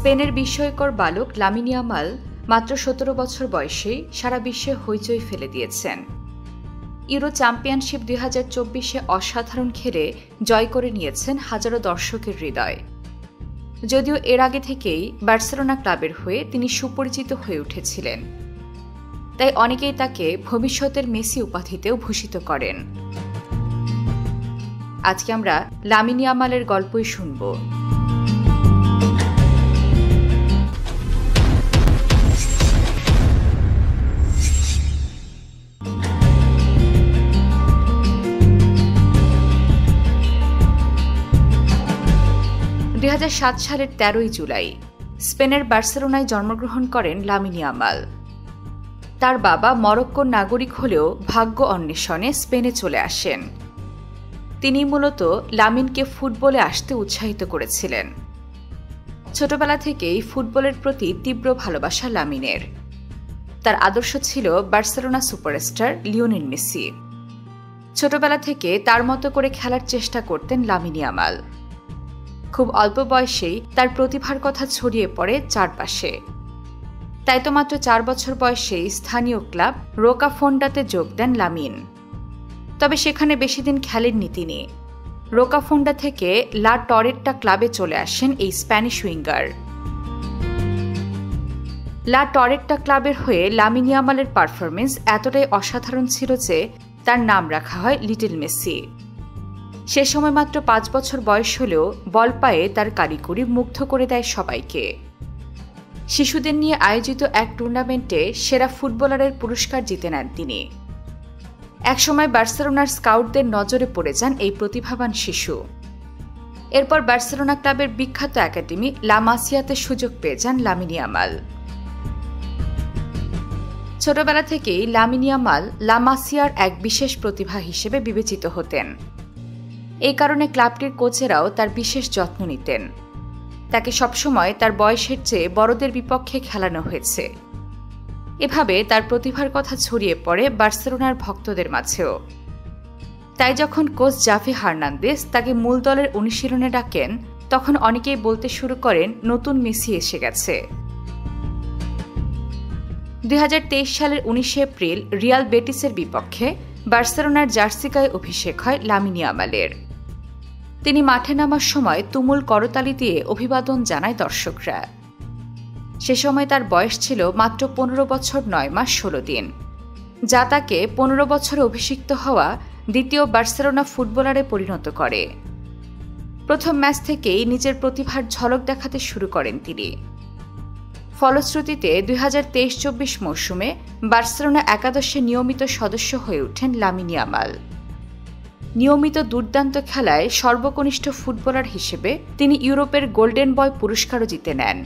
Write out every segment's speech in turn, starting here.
স্পেনের বিস্ময়কর বালক লামিন ইয়ামাল মাত্র 17 বছর বয়সেই সারা বিশ্বে হইচই ফেলে দিয়েছেন। ইউরো চ্যাম্পিয়নশিপ 2024-এ অসাধারণ খেলে জয় করে নিয়েছেন হাজারো দর্শকের হৃদয়। যদিও এর আগে থেকেই বার্সেলোনা ক্লাবের হয়ে তিনি সুপরিচিত হয়ে উঠেছিলেন, তাই অনেকেই তাকে ভবিষ্যতের মেসি উপাধিতেও ভূষিত করেন। আজকে আমরা লামিন ইয়ামালের গল্পই শুনব। সালের 13 জুলাই স্পেনের বার্সেলোনায় জন্মগ্রহণ করেন লামিন ইয়ামাল। তার বাবা মরক্কোর নাগরিক হলেও ভাগ্য অন্বেষণে স্পেনে চলে আসেন। তিনি মূলত লামিনকে ফুটবলে আসতে উৎসাহিত করেছিলেন। ছোটবেলা থেকেই ফুটবলের প্রতি তীব্র ভালোবাসা লামিনের। তার আদর্শ ছিল বার্সেলোনা সুপারস্টার লিওনেল মেসি। ছোটবেলা থেকে তার মতো করে খেলার চেষ্টা করতেন লামিন ইয়ামাল। খুব অল্প বয়সেই তার প্রতিভার কথা ছড়িয়ে পড়ে চারপাশে। তাই তো মাত্র 4 বছর বয়সেই স্থানীয় ক্লাব রোকা ফোন্ডাতে যোগ দেন লামিন। তবে সেখানে বেশি দিন খেলেননি তিনি। রোকা ফোন্ডা থেকে লা টরেট্টা ক্লাবে চলে আসেন এই স্প্যানিশ উইঙ্গার। লা টরেট্টা ক্লাবের হয়ে লামিন ইয়ামালের পারফরমেন্স এতটাই অসাধারণ ছিল যে তার নাম রাখা হয় লিটল মেসি। সে সময় মাত্র 5 বছর বয়স হলেও বল পায়ে তার কারিগরি মুগ্ধ করে দেয় সবাইকে। শিশুদের নিয়ে আয়োজিত এক টুর্নামেন্টে সেরা ফুটবলারের পুরস্কার জিতে নেন তিনি। একসময় বার্সেলোনার স্কাউটদের নজরে পড়ে যান এই প্রতিভাবান শিশু। এরপর বার্সেলোনা ক্লাবের বিখ্যাত একাডেমি লা মাসিয়াতে সুযোগ পেয়ে যান লামিন ইয়ামাল। ছোটবেলা থেকেই লামিন ইয়ামাল লা মাসিয়ার এক বিশেষ প্রতিভা হিসেবে বিবেচিত হতেন। এই কারণে ক্লাবটির কোচেরাও তার বিশেষ যত্ন নিতেন। তাকে সবসময় তার বয়সের চেয়ে বড়দের বিপক্ষে খেলানো হয়েছে। এভাবে তার প্রতিভার কথা ছড়িয়ে পড়ে বার্সেলোনার ভক্তদের মাঝেও। তাই যখন কোচ জাভি হার্নান্দেজ তাকে মূল দলের অনুশীলনে ডাকেন, তখন অনেকেই বলতে শুরু করেন নতুন মেসি এসে গেছে। 2023 সালের 19 এপ্রিল রিয়াল বেটিসের বিপক্ষে বার্সেলোনার জার্সি গায়ে অভিষেক হয় লামিন ইয়ামালের। তিনি মাঠে নামার সময় তুমুল করতালি দিয়ে অভিবাদন জানায় দর্শকরা। সে সময় তার বয়স ছিল মাত্র 15 বছর 9 মাস 16 দিন, যা তাকে 15 বছরে অভিষিক্ত হওয়া দ্বিতীয় বার্সেলোনা ফুটবলারে পরিণত করে। প্রথম ম্যাচ থেকেই নিজের প্রতিভার ঝলক দেখাতে শুরু করেন তিনি। ফলশ্রুতিতে 2023-24 মৌসুমে বার্সেলোনা একাদশে নিয়মিত সদস্য হয়ে ওঠেন লামিন ইয়ামাল। নিয়মিত দুর্দান্ত খেলায় সর্বকনিষ্ঠ ফুটবলার হিসেবে তিনি ইউরোপের গোল্ডেন বয় পুরস্কারও জিতে নেন।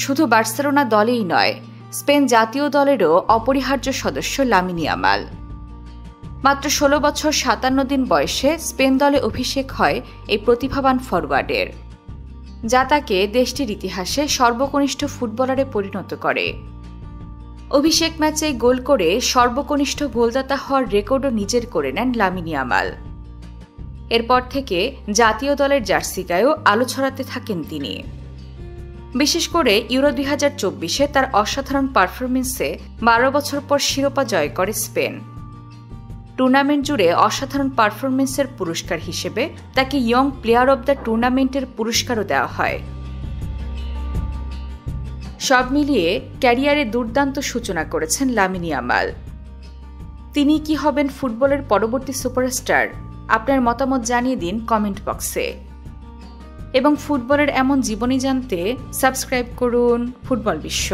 শুধু বার্সেলোনা দলেই নয়, স্পেন জাতীয় দলেরও অপরিহার্য সদস্য লামিন ইয়ামাল। মাত্র 16 বছর 57 দিন বয়সে স্পেন দলে অভিষেক হয় এই প্রতিভাবান ফরওয়ার্ডের, যা তাকে দেশটির ইতিহাসে সর্বকনিষ্ঠ ফুটবলারে পরিণত করে। অভিষেক ম্যাচে গোল করে সর্বকনিষ্ঠ গোলদাতা হওয়ার রেকর্ডও নিজের করে নেন লামিন ইয়ামাল। এরপর থেকে জাতীয় দলের জার্সি গায়েও আলো ছড়াতে থাকেন তিনি। বিশেষ করে ইউরো 2024-এ তার অসাধারণ পারফরমেন্সে 12 বছর পর শিরোপা জয় করে স্পেন। টুর্নামেন্ট জুড়ে অসাধারণ পারফরমেন্সের পুরস্কার হিসেবে তাকে ইয়ং প্লেয়ার অব দ্য টুর্নামেন্টের পুরস্কারও দেওয়া হয়। সব মিলিয়ে ক্যারিয়ারে দুর্দান্ত সূচনা করেছেন লামিন ইয়ামাল। তিনি কি হবেন ফুটবলের পরবর্তী সুপারস্টার? আপনার মতামত জানিয়ে দিন কমেন্ট বক্সে। এবং ফুটবলের এমন জীবনী জানতে সাবস্ক্রাইব করুন ফুটবল বিশ্ব।